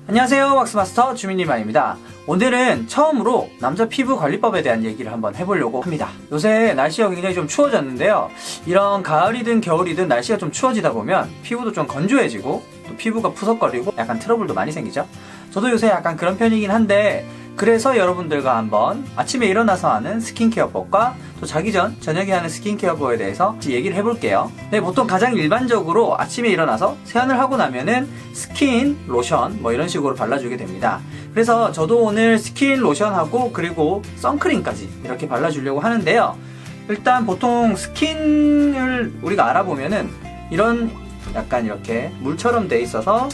안녕하세요, 왁스마스터 주민님아입니다. 오늘은 처음으로 남자 피부 관리법에 대한 얘기를 한번 해보려고 합니다. 요새 날씨가 굉장히 좀 추워졌는데요, 이런 가을이든 겨울이든 날씨가 좀 추워지다 보면 피부도 좀 건조해지고 또 피부가 푸석거리고 약간 트러블도 많이 생기죠. 저도 요새 약간 그런 편이긴 한데, 그래서 여러분들과 한번 아침에 일어나서 하는 스킨케어법과 또 자기 전 저녁에 하는 스킨케어법에 대해서 얘기를 해볼게요. 네, 보통 가장 일반적으로 아침에 일어나서 세안을 하고 나면은 스킨 로션 뭐 이런 식으로 발라주게 됩니다. 그래서 저도 오늘 스킨 로션하고 그리고 선크림까지 이렇게 발라주려고 하는데요, 일단 보통 스킨을 우리가 알아보면은 이런 약간 이렇게 물처럼 돼 있어서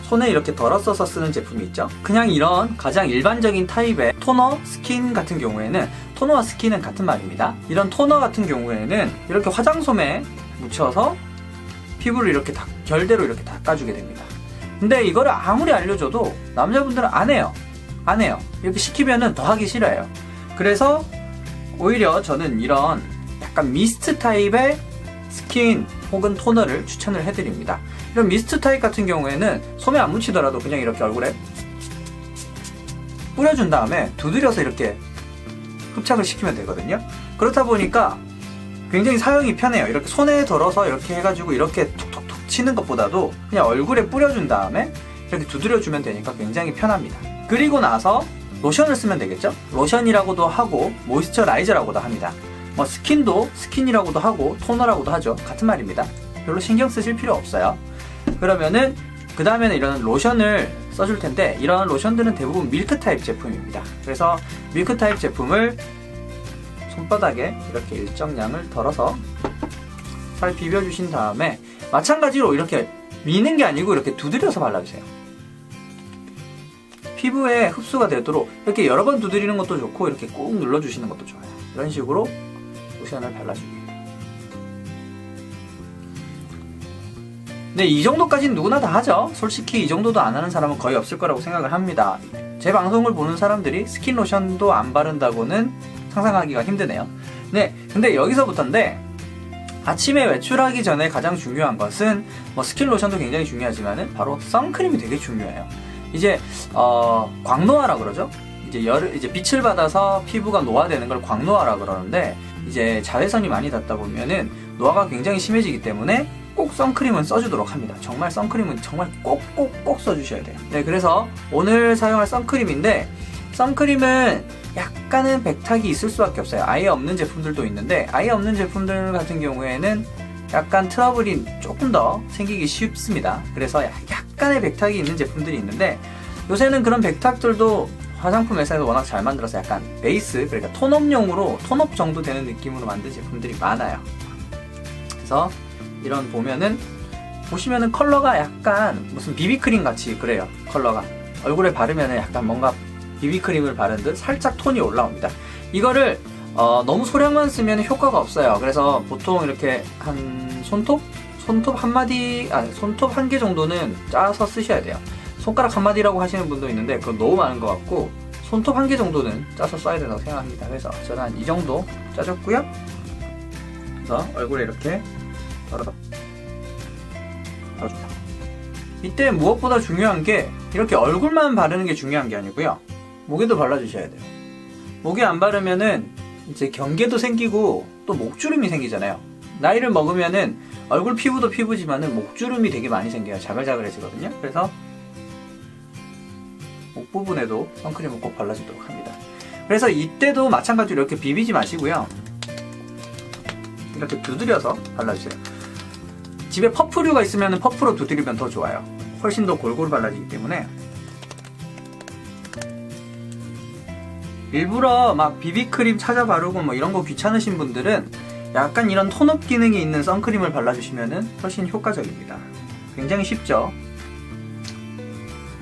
손에 이렇게 덜어써서 쓰는 제품이 있죠. 그냥 이런 가장 일반적인 타입의 토너, 스킨 같은 경우에는, 토너와 스킨은 같은 말입니다. 이런 토너 같은 경우에는 이렇게 화장솜에 묻혀서 피부를 이렇게 결대로 이렇게 닦아주게 됩니다. 근데 이거를 아무리 알려줘도 남자분들은 안 해요. 이렇게 시키면은 더 하기 싫어요. 그래서 오히려 저는 이런 약간 미스트 타입의 스킨 혹은 토너를 추천을 해드립니다. 이런 미스트 타입 같은 경우에는 솜에 안 묻히더라도 그냥 이렇게 얼굴에 뿌려준 다음에 두드려서 이렇게 흡착을 시키면 되거든요. 그렇다 보니까 굉장히 사용이 편해요. 이렇게 손에 덜어서 이렇게 해가지고 이렇게 톡톡톡 치는 것보다도 그냥 얼굴에 뿌려준 다음에 이렇게 두드려주면 되니까 굉장히 편합니다. 그리고 나서 로션을 쓰면 되겠죠. 로션이라고도 하고 모이스처라이저라고도 합니다. 뭐 스킨도 스킨이라고도 하고 토너라고도 하죠. 같은 말입니다. 별로 신경 쓰실 필요 없어요. 그러면은 그 다음에는 이런 로션을 써줄 텐데, 이런 로션들은 대부분 밀크 타입 제품입니다. 그래서 밀크 타입 제품을 손바닥에 이렇게 일정량을 덜어서 잘 비벼주신 다음에, 마찬가지로 이렇게 미는 게 아니고 이렇게 두드려서 발라주세요. 피부에 흡수가 되도록 이렇게 여러 번 두드리는 것도 좋고 이렇게 꾹 눌러주시는 것도 좋아요. 이런 식으로 로션을 발라주기. 네, 이 정도까지는 누구나 다 하죠. 솔직히 이 정도도 안 하는 사람은 거의 없을 거라고 생각을 합니다. 제 방송을 보는 사람들이 스킨 로션도 안 바른다고는 상상하기가 힘드네요. 네, 근데 여기서부터인데, 아침에 외출하기 전에 가장 중요한 것은 뭐 스킨 로션도 굉장히 중요하지만은 바로 선크림이 되게 중요해요. 이제 광노화라 그러죠. 이제 빛을 받아서 피부가 노화되는 걸 광노화라 그러는데, 이제 자외선이 많이 닿다 보면은 노화가 굉장히 심해지기 때문에 꼭 선크림은 써주도록 합니다. 정말 선크림은 정말 꼭 써주셔야 돼요. 네, 그래서 오늘 사용할 선크림인데, 선크림은 약간은 백탁이 있을 수밖에 없어요. 아예 없는 제품들도 있는데, 아예 없는 제품들 같은 경우에는 약간 트러블이 조금 더 생기기 쉽습니다. 그래서 약간의 백탁이 있는 제품들이 있는데, 요새는 그런 백탁들도 화장품 회사에서 워낙 잘 만들어서 약간 베이스, 그러니까 톤업용으로 톤업 정도 되는 느낌으로 만든 제품들이 많아요. 그래서 이런 보시면은 컬러가 약간 무슨 비비크림 같이 그래요. 컬러가 얼굴에 바르면은 약간 뭔가 비비크림을 바른 듯 살짝 톤이 올라옵니다. 이거를 너무 소량만 쓰면 효과가 없어요. 그래서 보통 이렇게 한 손톱 한 개 정도는 짜서 쓰셔야 돼요. 손가락 한 마디라고 하시는 분도 있는데 그건 너무 많은 것 같고, 손톱 한 개 정도는 짜서 써야 된다고 생각합니다. 그래서 저는 한 이 정도 짜줬고요. 그래서 얼굴에 이렇게 덜어줍니다. 이때 무엇보다 중요한 게, 이렇게 얼굴만 바르는 게 중요한 게 아니고요, 목에도 발라주셔야 돼요. 목에 안 바르면은 이제 경계도 생기고 또 목주름이 생기잖아요. 나이를 먹으면은 얼굴 피부도 피부지만은 목주름이 되게 많이 생겨요. 자글자글해지거든요. 그래서 목 부분에도 선크림을 꼭 발라주도록 합니다. 그래서 이때도 마찬가지로 이렇게 비비지 마시고요, 이렇게 두드려서 발라주세요. 집에 퍼프류가 있으면 퍼프로 두드리면 더 좋아요. 훨씬 더 골고루 발라지기 때문에. 일부러 막 비비크림 찾아 바르고 뭐 이런 거 귀찮으신 분들은 약간 이런 톤업 기능이 있는 선크림을 발라주시면 훨씬 효과적입니다. 굉장히 쉽죠.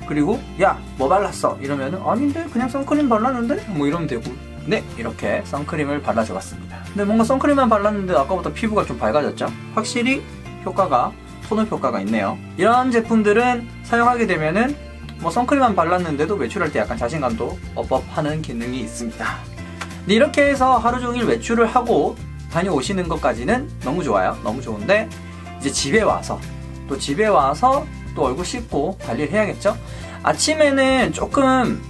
그리고 야, 뭐 발랐어? 이러면은 아닌데 그냥 선크림 발랐는데? 뭐 이러면 되고. 네, 이렇게 선크림을 발라줘봤습니다. 근데 뭔가 선크림만 발랐는데 아까보다 피부가 좀 밝아졌죠? 확실히 효과가, 톤업 효과가 있네요. 이런 제품들은 사용하게 되면은 뭐 선크림만 발랐는데도 외출할 때 약간 자신감도 업하는 기능이 있습니다. 근데 이렇게 해서 하루 종일 외출을 하고 다녀오시는 것까지는 너무 좋아요. 너무 좋은데, 이제 집에 와서 또 얼굴 씻고 관리를 해야겠죠? 아침에는 조금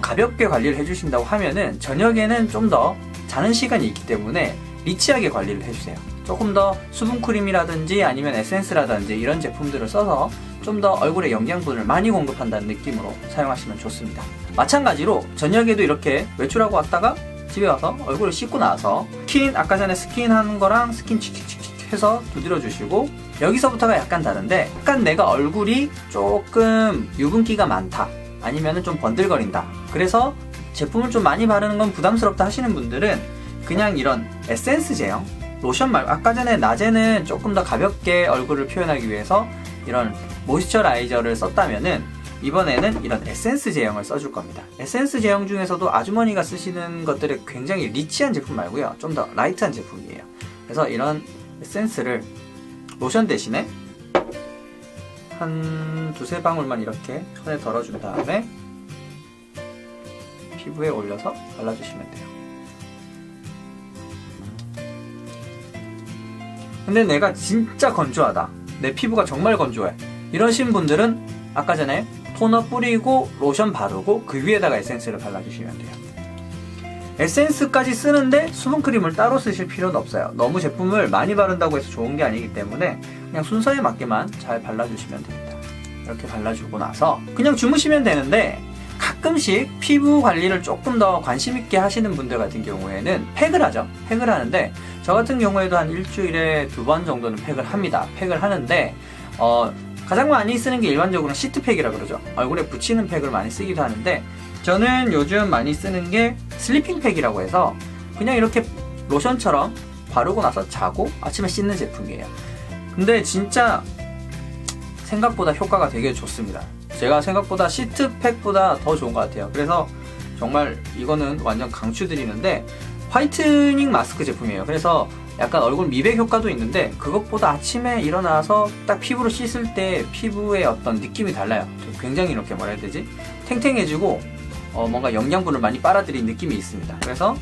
가볍게 관리를 해주신다고 하면은 저녁에는 좀 더 자는 시간이 있기 때문에 리치하게 관리를 해주세요. 조금 더 수분크림이라든지 아니면 에센스라든지 이런 제품들을 써서 좀 더 얼굴에 영양분을 많이 공급한다는 느낌으로 사용하시면 좋습니다. 마찬가지로 저녁에도 이렇게 외출하고 왔다가 집에 와서 얼굴을 씻고 나서 아까 전에 스킨하는 거랑 스킨 칙칙칙칙 해서 두드려 주시고, 여기서부터가 약간 다른데, 약간 내가 얼굴이 조금 유분기가 많다, 아니면은 좀 번들거린다, 그래서 제품을 좀 많이 바르는 건 부담스럽다 하시는 분들은 그냥 이런 에센스 제형, 로션 말고 아까 전에 낮에는 조금 더 가볍게 얼굴을 표현하기 위해서 이런 모이스처라이저를 썼다면은 이번에는 이런 에센스 제형을 써줄 겁니다. 에센스 제형 중에서도 아주머니가 쓰시는 것들이 굉장히 리치한 제품 말고요, 좀 더 라이트한 제품이에요. 그래서 이런 에센스를 로션 대신에 한 두세 방울만 이렇게 손에 덜어준 다음에 피부에 올려서 발라주시면 돼요. 근데 내가 진짜 건조하다, 내 피부가 정말 건조해, 이러신 분들은 아까 전에 토너 뿌리고 로션 바르고 그 위에다가 에센스를 발라주시면 돼요. 에센스까지 쓰는데 수분크림을 따로 쓰실 필요는 없어요. 너무 제품을 많이 바른다고 해서 좋은 게 아니기 때문에 그냥 순서에 맞게만 잘 발라주시면 됩니다. 이렇게 발라주고 나서 그냥 주무시면 되는데, 가끔씩 피부 관리를 조금 더 관심 있게 하시는 분들 같은 경우에는 팩을 하죠. 팩을 하는데 저 같은 경우에도 한 일주일에 2번 정도는 팩을 합니다. 팩을 하는데 가장 많이 쓰는 게 일반적으로 시트팩이라 그러죠. 얼굴에 붙이는 팩을 많이 쓰기도 하는데, 저는 요즘 많이 쓰는 게 슬리핑팩이라고 해서 그냥 이렇게 로션처럼 바르고 나서 자고 아침에 씻는 제품이에요. 근데 진짜 생각보다 효과가 되게 좋습니다. 제가 생각보다 시트팩보다 더 좋은 것 같아요. 그래서 정말 이거는 완전 강추드리는데, 화이트닝 마스크 제품이에요. 그래서 약간 얼굴 미백 효과도 있는데, 그것보다 아침에 일어나서 딱 피부를 씻을 때 피부의 어떤 느낌이 달라요. 굉장히 이렇게 뭐라 해야 되지? 탱탱해지고 뭔가 영양분을 많이 빨아들인 느낌이 있습니다. 그래서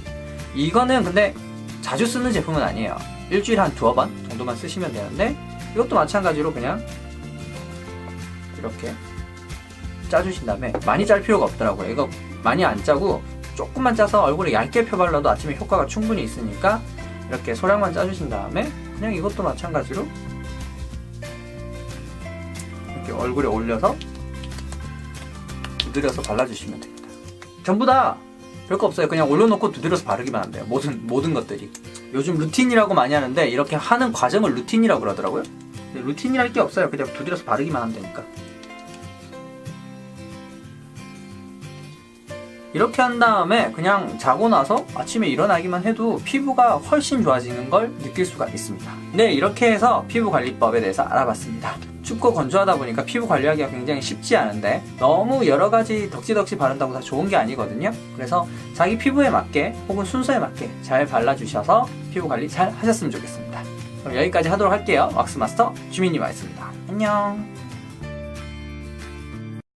이거는 근데 자주 쓰는 제품은 아니에요. 일주일에 한 2번 정도만 쓰시면 되는데, 이것도 마찬가지로 그냥 이렇게 짜주신 다음에, 많이 짤 필요가 없더라고요. 이거 많이 안 짜고 조금만 짜서 얼굴에 얇게 펴발라도 아침에 효과가 충분히 있으니까 이렇게 소량만 짜주신 다음에 그냥 이것도 마찬가지로 이렇게 얼굴에 올려서 두드려서 발라주시면 됩니다. 전부 다 별거 없어요. 그냥 올려놓고 두드려서 바르기만 하면 돼요. 모든 것들이. 요즘 루틴이라고 많이 하는데 이렇게 하는 과정을 루틴이라고 그러더라고요. 루틴이랄 게 없어요. 그냥 두드려서 바르기만 하면 되니까. 이렇게 한 다음에 그냥 자고 나서 아침에 일어나기만 해도 피부가 훨씬 좋아지는 걸 느낄 수가 있습니다. 네, 이렇게 해서 피부 관리법에 대해서 알아봤습니다. 춥고 건조하다 보니까 피부 관리하기가 굉장히 쉽지 않은데, 너무 여러가지 덕지덕지 바른다고 다 좋은 게 아니거든요. 그래서 자기 피부에 맞게 혹은 순서에 맞게 잘 발라주셔서 피부 관리 잘 하셨으면 좋겠습니다. 그럼 여기까지 하도록 할게요. 왁스마스터 주민님이었습니다. 안녕.